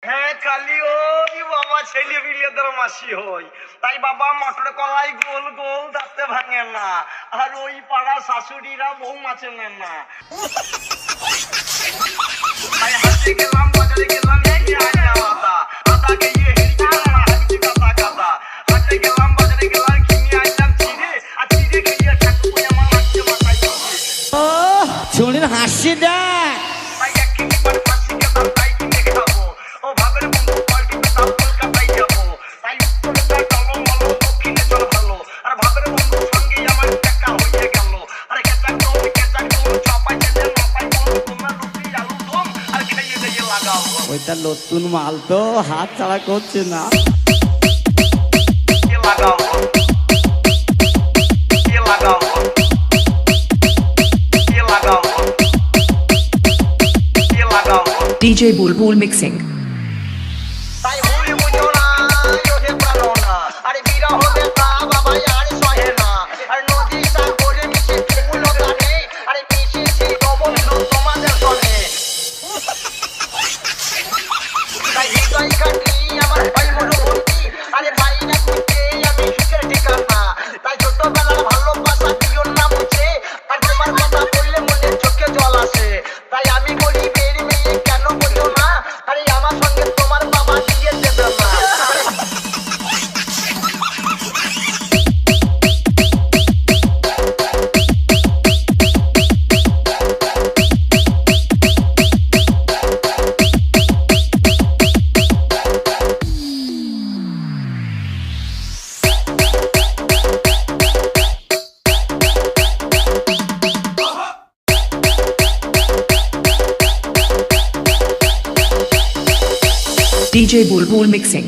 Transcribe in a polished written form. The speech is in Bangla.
হ্যাঁ খালি ওই বাবা ছেলে বিলেদের মাসি হই, তাই বাবা মটর কলাই গোল গোল দাঁতে ভাঙে না, আর ওই পাড়া শাশুড়িরা বউ মাছে নেন না। তাই হাটে গেলাম, বাজারে গেলাম, আদা খেয়ে হেঁটে হাঁটছি কাদা কাদা। হাটে গেলাম, বাজারে গেলাম, কিনে আনলাম চিড়ে, আর চিড়ে খেয়ে ঠাকুর আমার লাগছে মাথায় চলছে। ও শুনিন হাসি দেখ, তাই এক কেজি পার ফাঁসি খেতাম, তাই কিনে খাবো। ও ভাবের বন্ধু পাল্টি পেতাম, কলকাতায় যাবো। তাই উত্তরে তার টলমল, দক্ষিণে চল ভালো। আর ভাবের বন্ধুর সঙ্গেই আমার দেখা হয়ে গেল। আরে কেচাক দম চাপাই যেতে মাপাই বল, তোমার রুটি আলু দম আর খাইয়ে দিয়ে লাগাও। ওইটা নতুন মাল তো হাত ছাড়া করছে না। কে লাগাও কে লাগাও কে লাগাও কে লাগাও। DJ Bulbul Mixing. তাই ভুল বুঝো না, ওঠে প্রাণ না। আরে বিরহ বেতা বাবা আর সহে না। আর নদী সাগরে মিশে ফুল গানে, আরে মিশেছি বন্ধু তোমাদের সনে। তাই হৃদয় কাটি আমার ভাই মরুভূমি, আরে ভাই না খুঁজে আমি সুখের ঠিকানা। তাই ছোটবেলার ভালোবাসা দিও না মুছে, আর তোমার কথা বললে মনে চোখে জল আসে। তাই আমি বলি বের মেয়ে কেন বোঝো না, আরে আমার সঙ্গে তোমার বাবা দিয়ে দেবে না। DJ Bulbul Mixing.